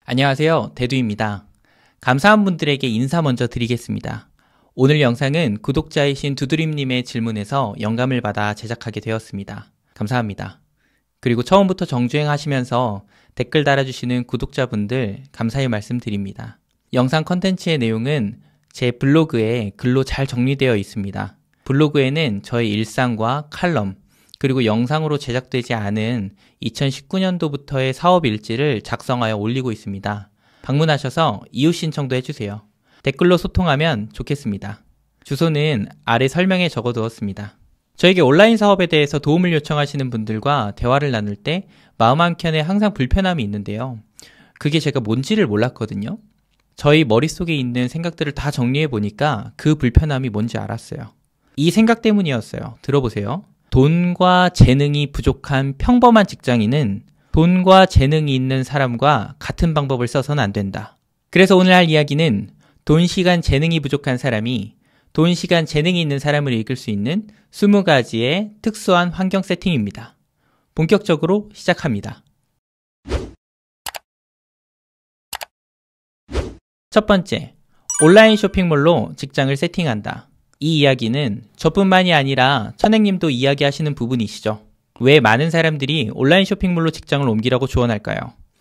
안녕하세요. 대두입니다. 감사한 분들에게 인사 먼저 드리겠습니다. 오늘 영상은 구독자이신 두드림님의 질문에서 영감을 받아 제작하게 되었습니다. 감사합니다. 그리고 처음부터 정주행 하시면서 댓글 달아주시는 구독자분들 감사의 말씀드립니다. 영상 컨텐츠의 내용은 제 블로그에 글로 잘 정리되어 있습니다. 블로그에는 저의 일상과 칼럼, 그리고 영상으로 제작되지 않은 2019년도부터의 사업 일지를 작성하여 올리고 있습니다. 방문하셔서 이웃 신청도 해주세요. 댓글로 소통하면 좋겠습니다. 주소는 아래 설명에 적어두었습니다. 저에게 온라인 사업에 대해서 도움을 요청하시는 분들과 대화를 나눌 때 마음 한켠에 항상 불편함이 있는데요. 그게 제가 뭔지를 몰랐거든요. 저희 머릿속에 있는 생각들을 다 정리해 보니까 그 불편함이 뭔지 알았어요. 이 생각 때문이었어요. 들어보세요. 돈과 재능이 부족한 평범한 직장인은 돈과 재능이 있는 사람과 같은 방법을 써서는 안 된다. 그래서 오늘 할 이야기는 돈, 시간, 재능이 부족한 사람이 돈, 시간, 재능이 있는 사람을 이끌 수 있는 20가지의 특수한 환경 세팅입니다. 본격적으로 시작합니다. 첫 번째, 온라인 쇼핑몰로 직장을 세팅한다. 이 이야기는 저뿐만이 아니라 천행님도 이야기하시는 부분이시죠. 왜 많은 사람들이 온라인 쇼핑몰로 직장을 옮기라고 조언할까요?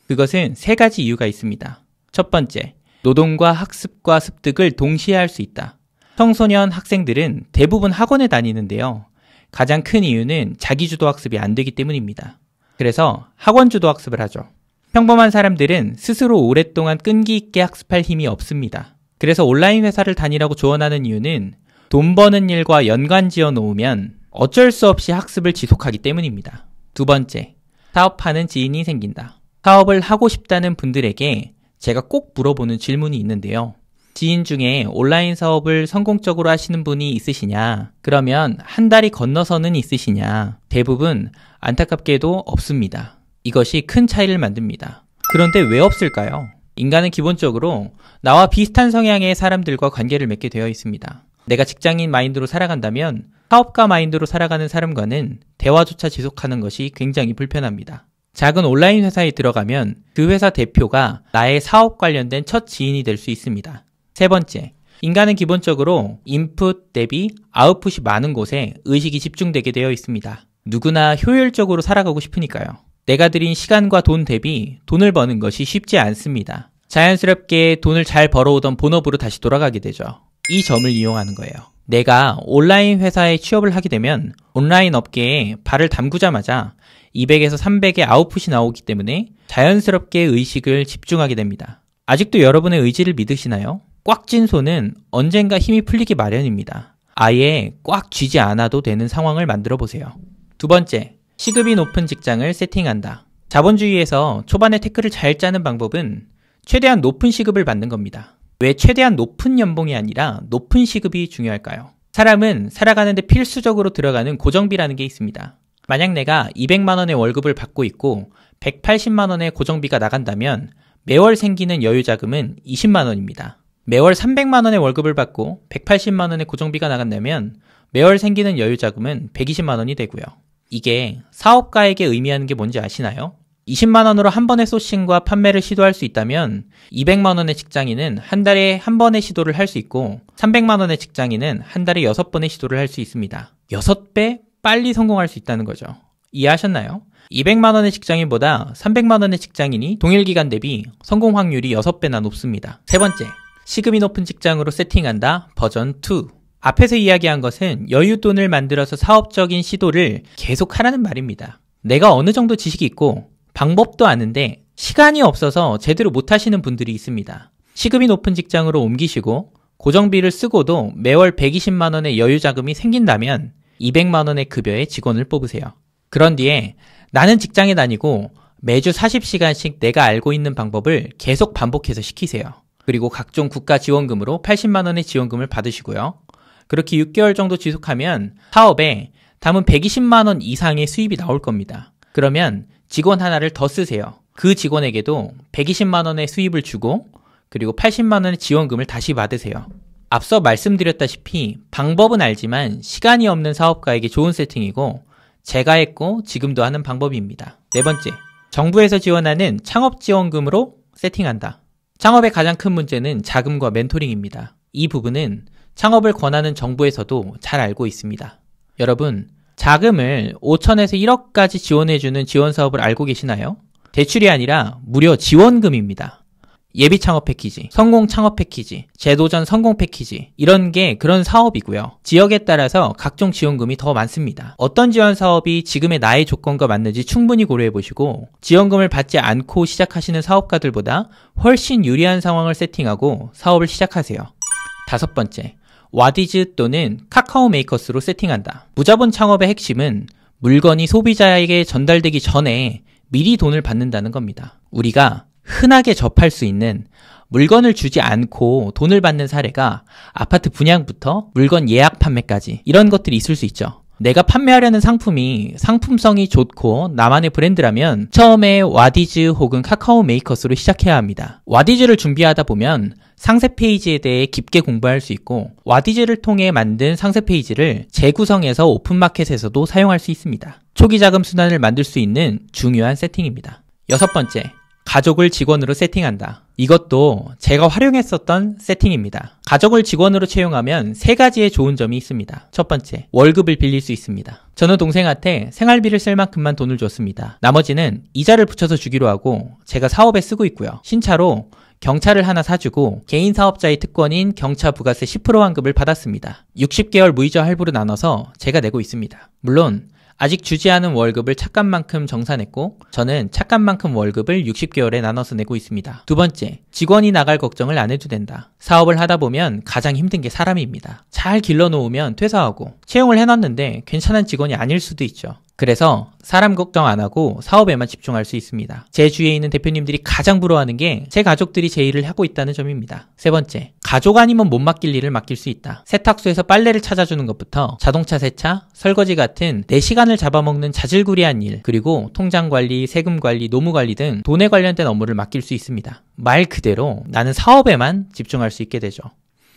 그것은 세 가지 이유가 있습니다. 첫 번째, 노동과 학습과 습득을 동시에 할 수 있다. 청소년 학생들은 대부분 학원에 다니는데요. 가장 큰 이유는 자기주도 학습이 안 되기 때문입니다. 그래서 학원주도 학습을 하죠. 평범한 사람들은 스스로 오랫동안 끈기 있게 학습할 힘이 없습니다. 그래서 온라인 회사를 다니라고 조언하는 이유는 돈 버는 일과 연관 지어 놓으면 어쩔 수 없이 학습을 지속하기 때문입니다. 두 번째, 사업하는 지인이 생긴다. 사업을 하고 싶다는 분들에게 제가 꼭 물어보는 질문이 있는데요. 지인 중에 온라인 사업을 성공적으로 하시는 분이 있으시냐? 그러면 한 달이 건너서는 있으시냐? 대부분 안타깝게도 없습니다. 이것이 큰 차이를 만듭니다. 그런데 왜 없을까요? 인간은 기본적으로 나와 비슷한 성향의 사람들과 관계를 맺게 되어 있습니다. 내가 직장인 마인드로 살아간다면 사업가 마인드로 살아가는 사람과는 대화조차 지속하는 것이 굉장히 불편합니다. 작은 온라인 회사에 들어가면 그 회사 대표가 나의 사업 관련된 첫 지인이 될 수 있습니다. 세 번째, 인간은 기본적으로 인풋 대비 아웃풋이 많은 곳에 의식이 집중되게 되어 있습니다. 누구나 효율적으로 살아가고 싶으니까요. 내가 들인 시간과 돈 대비 돈을 버는 것이 쉽지 않습니다. 자연스럽게 돈을 잘 벌어오던 본업으로 다시 돌아가게 되죠. 이 점을 이용하는 거예요. 내가 온라인 회사에 취업을 하게 되면 온라인 업계에 발을 담그자마자 200에서 300의 아웃풋이 나오기 때문에 자연스럽게 의식을 집중하게 됩니다. 아직도 여러분의 의지를 믿으시나요? 꽉 쥔 손은 언젠가 힘이 풀리기 마련입니다. 아예 꽉 쥐지 않아도 되는 상황을 만들어 보세요. 두 번째, 시급이 높은 직장을 세팅한다. 자본주의에서 초반에 태클을 잘 짜는 방법은 최대한 높은 시급을 받는 겁니다. 왜 최대한 높은 연봉이 아니라 높은 시급이 중요할까요? 사람은 살아가는데 필수적으로 들어가는 고정비라는 게 있습니다. 만약 내가 200만 원의 월급을 받고 있고 180만 원의 고정비가 나간다면 매월 생기는 여유자금은 20만 원입니다. 매월 300만 원의 월급을 받고 180만 원의 고정비가 나간다면 매월 생기는 여유자금은 120만 원이 되고요. 이게 사업가에게 의미하는 게 뭔지 아시나요? 20만 원으로 한 번의 소싱과 판매를 시도할 수 있다면 200만 원의 직장인은 한 달에 한 번의 시도를 할 수 있고 300만 원의 직장인은 한 달에 6번의 시도를 할 수 있습니다. 6배 빨리 성공할 수 있다는 거죠. 이해하셨나요? 200만 원의 직장인보다 300만 원의 직장인이 동일 기간 대비 성공 확률이 6배나 높습니다. 세 번째, 시급이 높은 직장으로 세팅한다 버전 2. 앞에서 이야기한 것은 여윳돈을 만들어서 사업적인 시도를 계속 하라는 말입니다. 내가 어느 정도 지식이 있고 방법도 아는데 시간이 없어서 제대로 못 하시는 분들이 있습니다. 시급이 높은 직장으로 옮기시고 고정비를 쓰고도 매월 120만 원의 여유자금이 생긴다면 200만 원의 급여의 직원을 뽑으세요. 그런 뒤에 나는 직장에 다니고 매주 40시간씩 내가 알고 있는 방법을 계속 반복해서 시키세요. 그리고 각종 국가 지원금으로 80만 원의 지원금을 받으시고요. 그렇게 6개월 정도 지속하면 사업에 담은 120만 원 이상의 수입이 나올 겁니다. 그러면 직원 하나를 더 쓰세요. 그 직원에게도 120만 원의 수입을 주고 그리고 80만 원의 지원금을 다시 받으세요. 앞서 말씀드렸다시피 방법은 알지만 시간이 없는 사업가에게 좋은 세팅이고 제가 했고 지금도 하는 방법입니다. 네 번째, 정부에서 지원하는 창업지원금으로 세팅한다. 창업의 가장 큰 문제는 자금과 멘토링입니다. 이 부분은 창업을 권하는 정부에서도 잘 알고 있습니다. 여러분, 자금을 5천에서 1억까지 지원해주는 지원사업을 알고 계시나요? 대출이 아니라 무려 지원금입니다. 예비 창업 패키지, 성공 창업 패키지, 제도전 성공 패키지, 이런 게 그런 사업이고요. 지역에 따라서 각종 지원금이 더 많습니다. 어떤 지원 사업이 지금의 나의 조건과 맞는지 충분히 고려해 보시고 지원금을 받지 않고 시작하시는 사업가들보다 훨씬 유리한 상황을 세팅하고 사업을 시작하세요. 5번째, 와디즈 또는 카카오 메이커스로 세팅한다. 무자본 창업의 핵심은 물건이 소비자에게 전달되기 전에 미리 돈을 받는다는 겁니다. 우리가 흔하게 접할 수 있는 물건을 주지 않고 돈을 받는 사례가 아파트 분양부터 물건 예약 판매까지 이런 것들이 있을 수 있죠. 내가 판매하려는 상품이 상품성이 좋고 나만의 브랜드라면 처음에 와디즈 혹은 카카오 메이커스로 시작해야 합니다. 와디즈를 준비하다 보면 상세 페이지에 대해 깊게 공부할 수 있고 와디즈를 통해 만든 상세 페이지를 재구성해서 오픈마켓에서도 사용할 수 있습니다. 초기 자금 순환을 만들 수 있는 중요한 세팅입니다. 6번째, 가족을 직원으로 세팅한다. 이것도 제가 활용했었던 세팅입니다. 가족을 직원으로 채용하면 3가지의 좋은 점이 있습니다. 첫 번째, 월급을 빌릴 수 있습니다. 저는 동생한테 생활비를 쓸 만큼만 돈을 줬습니다. 나머지는 이자를 붙여서 주기로 하고 제가 사업에 쓰고 있고요. 신차로 경차를 하나 사주고 개인 사업자의 특권인 경차 부가세 10% 환급을 받았습니다. 60개월 무이자 할부로 나눠서 제가 내고 있습니다. 물론 아직 주지 않은 월급을 착감만큼 정산했고 저는 착감만큼 월급을 60개월에 나눠서 내고 있습니다. 2번째, 직원이 나갈 걱정을 안 해도 된다. 사업을 하다 보면 가장 힘든 게 사람입니다. 잘 길러놓으면 퇴사하고 채용을 해놨는데 괜찮은 직원이 아닐 수도 있죠. 그래서 사람 걱정 안 하고 사업에만 집중할 수 있습니다. 제 주위에 있는 대표님들이 가장 부러워하는 게 제 가족들이 제 일을 하고 있다는 점입니다. 3번째, 가족 아니면 못 맡길 일을 맡길 수 있다. 세탁소에서 빨래를 찾아주는 것부터 자동차 세차, 설거지 같은 내 시간을 잡아먹는 자질구레한 일, 그리고 통장 관리, 세금 관리, 노무 관리 등 돈에 관련된 업무를 맡길 수 있습니다. 말 그대로 나는 사업에만 집중할 수 있게 되죠.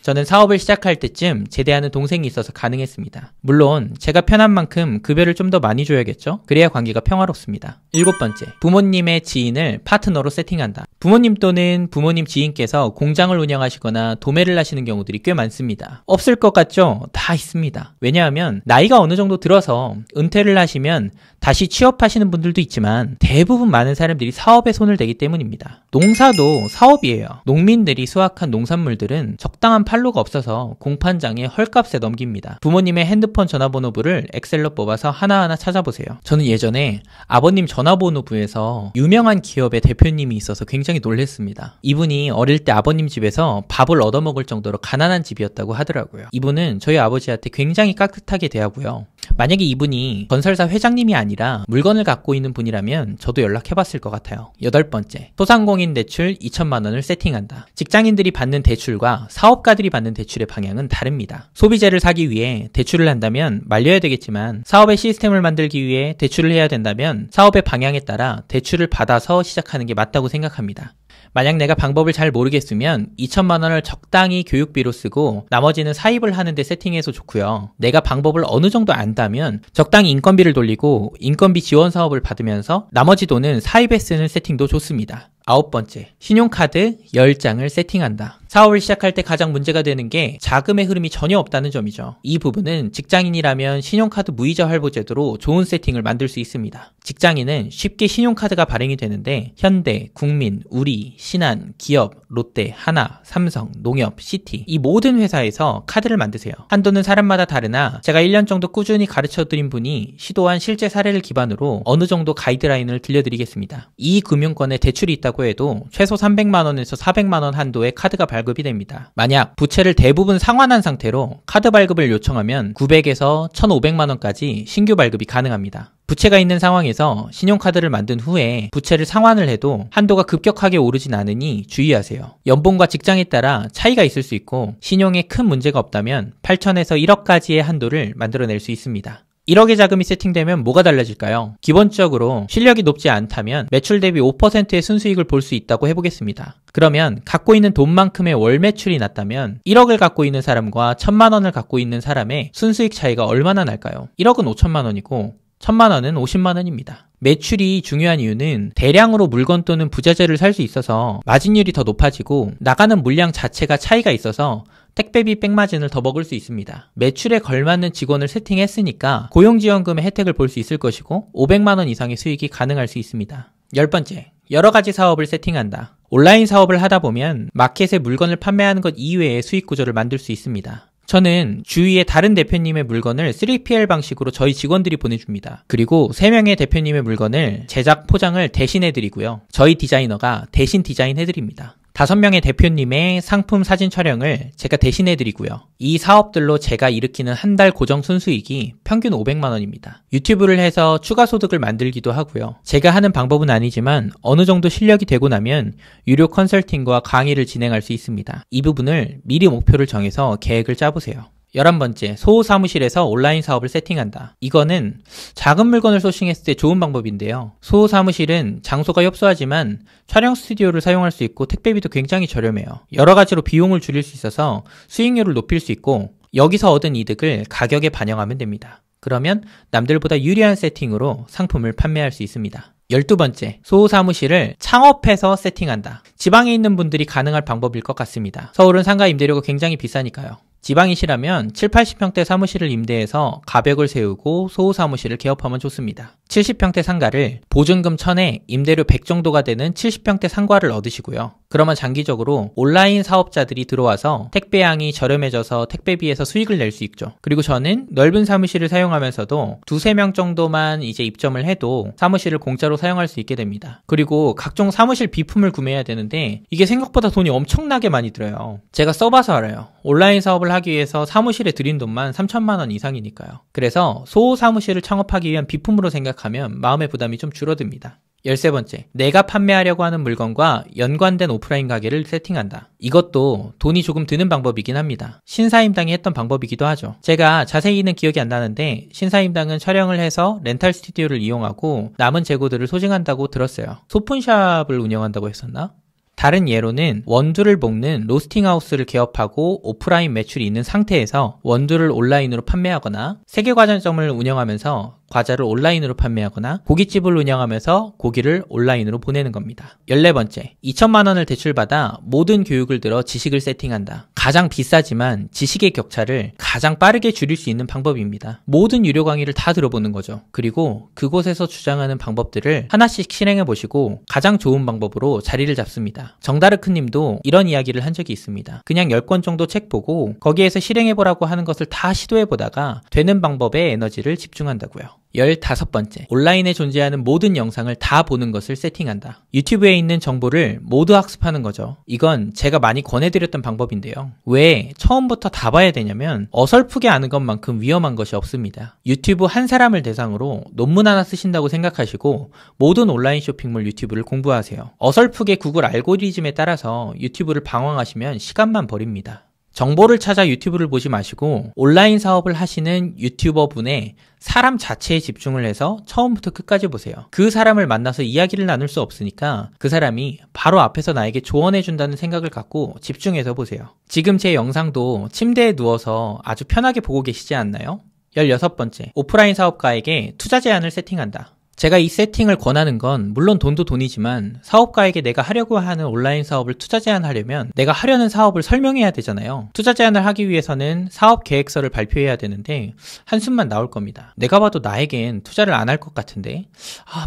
저는 사업을 시작할 때쯤 제대하는 동생이 있어서 가능했습니다. 물론 제가 편한 만큼 급여를 좀 더 많이 줘야겠죠? 그래야 관계가 평화롭습니다. 7번째, 부모님의 지인을 파트너로 세팅한다. 부모님 또는 부모님 지인께서 공장을 운영하시거나 도매를 하시는 경우들이 꽤 많습니다. 없을 것 같죠? 다 있습니다. 왜냐하면 나이가 어느 정도 들어서 은퇴를 하시면 다시 취업하시는 분들도 있지만 대부분 많은 사람들이 사업에 손을 대기 때문입니다. 농사도 사업이에요. 농민들이 수확한 농산물들은 적당한 판로가 없어서 공판장에 헐값에 넘깁니다. 부모님의 핸드폰 전화번호부를 엑셀로 뽑아서 하나하나 찾아보세요. 저는 예전에 아버님 전화번호부에서 유명한 기업의 대표님이 있어서 굉장히 놀랐습니다. 이분이 어릴 때 아버님 집에서 밥을 얻어먹을 정도로 가난한 집이었다고 하더라고요. 이분은 저희 아버지한테 굉장히 깍듯하게 대하고요. 만약에 이분이 건설사 회장님이 아니라 물건을 갖고 있는 분이라면 저도 연락해봤을 것 같아요. 8번째, 소상공인 대출 2천만 원을 세팅한다. 직장인들이 받는 대출과 사업가들이 받는 대출의 방향은 다릅니다. 소비재를 사기 위해 대출을 한다면 말려야 되겠지만 사업의 시스템을 만들기 위해 대출을 해야 된다면 사업의 방향에 따라 대출을 받아서 시작하는 게 맞다고 생각합니다. 만약 내가 방법을 잘 모르겠으면 2천만 원을 적당히 교육비로 쓰고 나머지는 사입을 하는데 세팅해서 좋고요. 내가 방법을 어느 정도 안다면 적당히 인건비를 돌리고 인건비 지원 사업을 받으면서 나머지 돈은 사입에 쓰는 세팅도 좋습니다. 9번째, 신용카드 10장을 세팅한다. 사업을 시작할 때 가장 문제가 되는 게 자금의 흐름이 전혀 없다는 점이죠. 이 부분은 직장인이라면 신용카드 무이자 할부 제도로 좋은 세팅을 만들 수 있습니다. 직장인은 쉽게 신용카드가 발행이 되는데 현대, 국민, 우리, 신한, 기업, 롯데, 하나, 삼성, 농협, 시티 이 모든 회사에서 카드를 만드세요. 한도는 사람마다 다르나 제가 1년 정도 꾸준히 가르쳐드린 분이 시도한 실제 사례를 기반으로 어느 정도 가이드라인을 들려드리겠습니다. 이 금융권에 대출이 있다고 해도 최소 300만 원에서 400만 원 한도의 카드가 발급이 됩니다. 만약 부채를 대부분 상환한 상태로 카드 발급을 요청하면 900에서 1,500만 원까지 신규 발급이 가능합니다. 부채가 있는 상황에서 신용카드를 만든 후에 부채를 상환을 해도 한도가 급격하게 오르진 않으니 주의하세요. 연봉과 직장에 따라 차이가 있을 수 있고 신용에 큰 문제가 없다면 8천에서 1억까지의 한도를 만들어낼 수 있습니다. 1억의 자금이 세팅되면 뭐가 달라질까요? 기본적으로 실력이 높지 않다면 매출 대비 5%의 순수익을 볼 수 있다고 해보겠습니다. 그러면 갖고 있는 돈만큼의 월 매출이 낮다면 1억을 갖고 있는 사람과 1,000만 원을 갖고 있는 사람의 순수익 차이가 얼마나 날까요? 1억은 5천만 원이고 1000만 원은 50만 원입니다. 매출이 중요한 이유는 대량으로 물건 또는 부자재를 살 수 있어서 마진율이 더 높아지고 나가는 물량 자체가 차이가 있어서 택배비 백마진을 더 먹을 수 있습니다. 매출에 걸맞는 직원을 세팅했으니까 고용지원금의 혜택을 볼 수 있을 것이고 500만 원 이상의 수익이 가능할 수 있습니다. 10번째, 여러 가지 사업을 세팅한다. 온라인 사업을 하다 보면 마켓에 물건을 판매하는 것 이외의 수익 구조를 만들 수 있습니다. 저는 주위에 다른 대표님의 물건을 3PL 방식으로 저희 직원들이 보내줍니다. 그리고 3명의 대표님의 물건을 제작, 포장을 대신해드리고요. 저희 디자이너가 대신 디자인해드립니다. 5명의 대표님의 상품 사진 촬영을 제가 대신해드리고요. 이 사업들로 제가 일으키는 한 달 고정 순수익이 평균 500만 원입니다. 유튜브를 해서 추가 소득을 만들기도 하고요. 제가 하는 방법은 아니지만 어느 정도 실력이 되고 나면 유료 컨설팅과 강의를 진행할 수 있습니다. 이 부분을 미리 목표를 정해서 계획을 짜보세요. 11번째, 소호 사무실에서 온라인 사업을 세팅한다. 이거는 작은 물건을 소싱했을 때 좋은 방법인데요. 소호 사무실은 장소가 협소하지만 촬영 스튜디오를 사용할 수 있고 택배비도 굉장히 저렴해요. 여러 가지로 비용을 줄일 수 있어서 수익률을 높일 수 있고 여기서 얻은 이득을 가격에 반영하면 됩니다. 그러면 남들보다 유리한 세팅으로 상품을 판매할 수 있습니다. 12번째, 소호 사무실을 창업해서 세팅한다. 지방에 있는 분들이 가능할 방법일 것 같습니다. 서울은 상가 임대료가 굉장히 비싸니까요. 지방이시라면 7, 80평대 사무실을 임대해서 가벽을 세우고 소호 사무실을 개업하면 좋습니다. 70평대 상가를 보증금 1000에 임대료 100 정도가 되는 70평대 상가를 얻으시고요. 그러면 장기적으로 온라인 사업자들이 들어와서 택배량이 저렴해져서 택배비에서 수익을 낼 수 있죠. 그리고 저는 넓은 사무실을 사용하면서도 2, 3명 정도만 이제 입점을 해도 사무실을 공짜로 사용할 수 있게 됩니다. 그리고 각종 사무실 비품을 구매해야 되는데 이게 생각보다 돈이 엄청나게 많이 들어요. 제가 써봐서 알아요. 온라인 사업을 하기 위해서 사무실에 들인 돈만 3천만 원 이상이니까요. 그래서 소호 사무실을 창업하기 위한 비품으로 생각하면 마음의 부담이 좀 줄어듭니다. 13번째, 내가 판매하려고 하는 물건과 연관된 오프라인 가게를 세팅한다. 이것도 돈이 조금 드는 방법이긴 합니다. 신사임당이 했던 방법이기도 하죠. 제가 자세히는 기억이 안 나는데 신사임당은 촬영을 해서 렌탈 스튜디오를 이용하고 남은 재고들을 소진한다고 들었어요. 소품샵을 운영한다고 했었나? 다른 예로는 원두를 볶는 로스팅하우스를 개업하고 오프라인 매출이 있는 상태에서 원두를 온라인으로 판매하거나 세계과자점을 운영하면서 과자를 온라인으로 판매하거나 고깃집을 운영하면서 고기를 온라인으로 보내는 겁니다. 14번째, 2천만 원을 대출받아 모든 교육을 들어 지식을 세팅한다. 가장 비싸지만 지식의 격차를 가장 빠르게 줄일 수 있는 방법입니다. 모든 유료 강의를 다 들어보는 거죠. 그리고 그곳에서 주장하는 방법들을 하나씩 실행해 보시고 가장 좋은 방법으로 자리를 잡습니다. 정다르크 님도 이런 이야기를 한 적이 있습니다. 그냥 10권 정도 책 보고 거기에서 실행해 보라고 하는 것을 다 시도해 보다가 되는 방법에 에너지를 집중한다고요. 15번째, 온라인에 존재하는 모든 영상을 다 보는 것을 세팅한다. 유튜브에 있는 정보를 모두 학습하는 거죠. 이건 제가 많이 권해드렸던 방법인데요. 왜 처음부터 다 봐야 되냐면 어설프게 아는 것만큼 위험한 것이 없습니다. 유튜브 한 사람을 대상으로 논문 하나 쓰신다고 생각하시고 모든 온라인 쇼핑몰 유튜브를 공부하세요. 어설프게 구글 알고리즘에 따라서 유튜브를 방황하시면 시간만 버립니다. 정보를 찾아 유튜브를 보지 마시고 온라인 사업을 하시는 유튜버분의 사람 자체에 집중을 해서 처음부터 끝까지 보세요. 그 사람을 만나서 이야기를 나눌 수 없으니까 그 사람이 바로 앞에서 나에게 조언해준다는 생각을 갖고 집중해서 보세요. 지금 제 영상도 침대에 누워서 아주 편하게 보고 계시지 않나요? 16번째, 오프라인 사업가에게 투자 제한을 세팅한다. 제가 이 세팅을 권하는 건 물론 돈도 돈이지만 사업가에게 내가 하려고 하는 온라인 사업을 투자 제한하려면 내가 하려는 사업을 설명해야 되잖아요. 투자 제한을 하기 위해서는 사업 계획서를 발표해야 되는데 한숨만 나올 겁니다. 내가 봐도 나에겐 투자를 안 할 것 같은데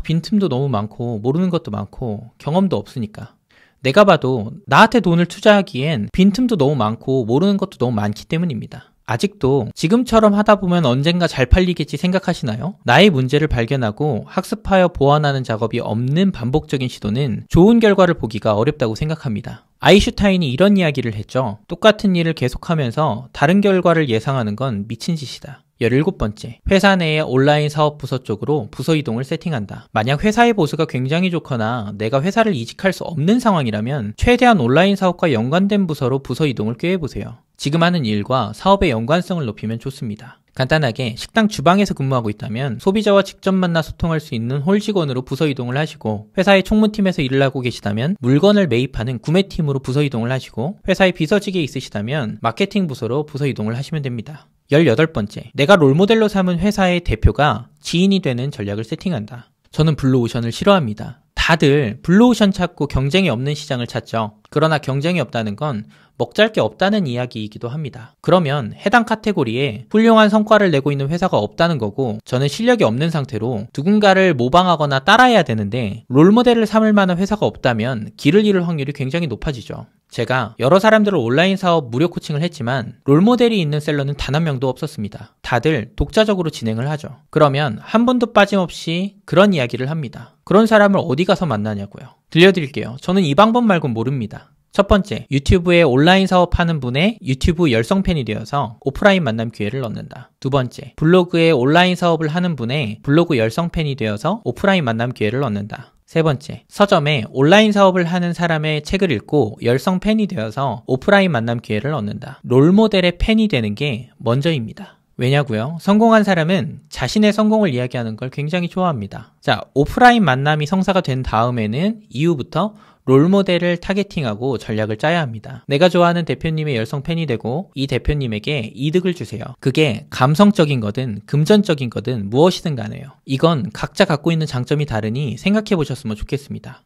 빈틈도 너무 많고 모르는 것도 많고 경험도 없으니까. 내가 봐도 나한테 돈을 투자하기엔 빈틈도 너무 많고 모르는 것도 너무 많기 때문입니다. 아직도 지금처럼 하다 보면 언젠가 잘 팔리겠지 생각하시나요? 나의 문제를 발견하고 학습하여 보완하는 작업이 없는 반복적인 시도는 좋은 결과를 보기가 어렵다고 생각합니다. 아인슈타인이 이런 이야기를 했죠. 똑같은 일을 계속하면서 다른 결과를 예상하는 건 미친 짓이다. 17번째, 회사 내의 온라인 사업 부서 쪽으로 부서 이동을 세팅한다. 만약 회사의 보수가 굉장히 좋거나 내가 회사를 이직할 수 없는 상황이라면 최대한 온라인 사업과 연관된 부서로 부서 이동을 꾀해보세요. 지금 하는 일과 사업의 연관성을 높이면 좋습니다. 간단하게 식당 주방에서 근무하고 있다면 소비자와 직접 만나 소통할 수 있는 홀 직원으로 부서 이동을 하시고, 회사의 총무팀에서 일을 하고 계시다면 물건을 매입하는 구매팀으로 부서 이동을 하시고, 회사의 비서직에 있으시다면 마케팅 부서로 부서 이동을 하시면 됩니다. 18번째, 내가 롤모델로 삼은 회사의 대표가 지인이 되는 전략을 세팅한다. 저는 블루오션을 싫어합니다. 다들 블루오션 찾고 경쟁이 없는 시장을 찾죠. 그러나 경쟁이 없다는 건 먹잘 게 없다는 이야기이기도 합니다. 그러면 해당 카테고리에 훌륭한 성과를 내고 있는 회사가 없다는 거고, 저는 실력이 없는 상태로 누군가를 모방하거나 따라해야 되는데 롤모델을 삼을 만한 회사가 없다면 길을 잃을 확률이 굉장히 높아지죠. 제가 여러 사람들을 온라인 사업 무료 코칭을 했지만 롤모델이 있는 셀러는 단 한 명도 없었습니다. 다들 독자적으로 진행을 하죠. 그러면 한 번도 빠짐없이 그런 이야기를 합니다. 그런 사람을 어디 가서 만나냐고요. 들려드릴게요. 저는 이 방법 말고는 모릅니다. 첫 번째, 유튜브에 온라인 사업하는 분의 유튜브 열성팬이 되어서 오프라인 만남 기회를 얻는다. 두 번째, 블로그에 온라인 사업을 하는 분의 블로그 열성팬이 되어서 오프라인 만남 기회를 얻는다. 세 번째, 서점에 온라인 사업을 하는 사람의 책을 읽고 열성 팬이 되어서 오프라인 만남 기회를 얻는다. 롤모델의 팬이 되는 게 먼저입니다. 왜냐고요? 성공한 사람은 자신의 성공을 이야기하는 걸 굉장히 좋아합니다. 자, 오프라인 만남이 성사가 된 다음에는 이후부터 롤모델을 타겟팅하고 전략을 짜야 합니다. 내가 좋아하는 대표님의 열성 팬이 되고 이 대표님에게 이득을 주세요. 그게 감성적인 거든 금전적인 거든 무엇이든 간에요. 이건 각자 갖고 있는 장점이 다르니 생각해 보셨으면 좋겠습니다.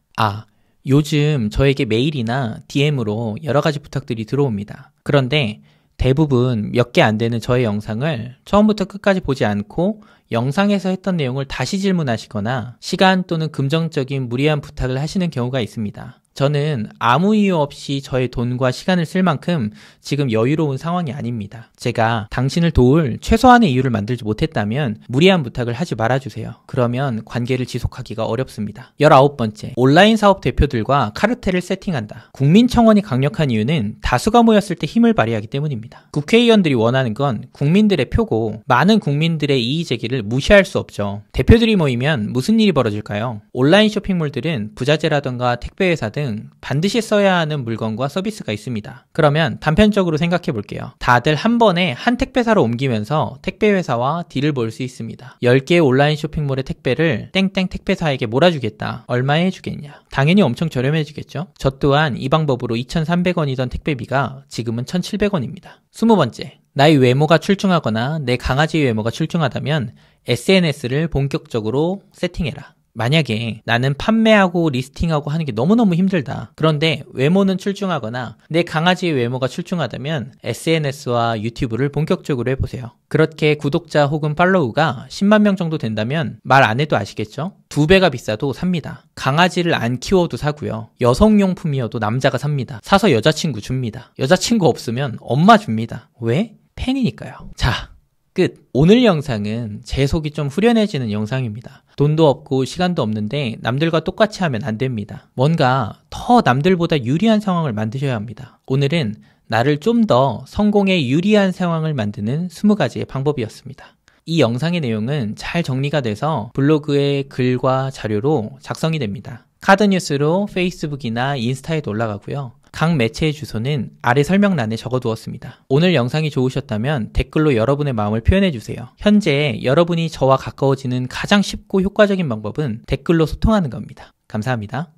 요즘 저에게 메일이나 DM으로 여러 가지 부탁들이 들어옵니다. 그런데 대부분 몇 개 안 되는 저의 영상을 처음부터 끝까지 보지 않고 영상에서 했던 내용을 다시 질문하시거나 시간 또는 금전적인 무리한 부탁을 하시는 경우가 있습니다. 저는 아무 이유 없이 저의 돈과 시간을 쓸 만큼 지금 여유로운 상황이 아닙니다. 제가 당신을 도울 최소한의 이유를 만들지 못했다면 무리한 부탁을 하지 말아주세요. 그러면 관계를 지속하기가 어렵습니다. 19번째, 온라인 사업 대표들과 카르텔을 세팅한다. 국민청원이 강력한 이유는 다수가 모였을 때 힘을 발휘하기 때문입니다. 국회의원들이 원하는 건 국민들의 표고 많은 국민들의 이의 제기를 무시할 수 없죠. 대표들이 모이면 무슨 일이 벌어질까요? 온라인 쇼핑몰들은 부자재라던가 택배회사 등 반드시 써야 하는 물건과 서비스가 있습니다. 그러면 단편적으로 생각해 볼게요. 다들 한 번에 한 택배사로 옮기면서 택배회사와 딜을 볼 수 있습니다. 10개의 온라인 쇼핑몰의 택배를 땡땡 택배사에게 몰아주겠다. 얼마에 해주겠냐? 당연히 엄청 저렴해지겠죠? 저 또한 이 방법으로 2,300원이던 택배비가 지금은 1,700원입니다. 20번째, 나의 외모가 출중하거나 내 강아지의 외모가 출중하다면 SNS를 본격적으로 세팅해라. 만약에 나는 판매하고 리스팅하고 하는 게 너무너무 힘들다. 그런데 외모는 출중하거나 내 강아지의 외모가 출중하다면 SNS와 유튜브를 본격적으로 해보세요. 그렇게 구독자 혹은 팔로우가 10만 명 정도 된다면 말 안 해도 아시겠죠? 2배가 비싸도 삽니다. 강아지를 안 키워도 사고요. 여성용품이어도 남자가 삽니다. 사서 여자친구 줍니다. 여자친구 없으면 엄마 줍니다. 왜? 팬이니까요. 자, 끝. 오늘 영상은 제 속이 좀 후련해지는 영상입니다. 돈도 없고 시간도 없는데 남들과 똑같이 하면 안 됩니다. 뭔가 더 남들보다 유리한 상황을 만드셔야 합니다. 오늘은 나를 좀 더 성공에 유리한 상황을 만드는 20가지의 방법이었습니다. 이 영상의 내용은 잘 정리가 돼서 블로그에 글과 자료로 작성이 됩니다. 카드뉴스로 페이스북이나 인스타에도 올라가고요. 각 매체의 주소는 아래 설명란에 적어두었습니다. 오늘 영상이 좋으셨다면 댓글로 여러분의 마음을 표현해주세요. 현재 여러분이 저와 가까워지는 가장 쉽고 효과적인 방법은 댓글로 소통하는 겁니다. 감사합니다.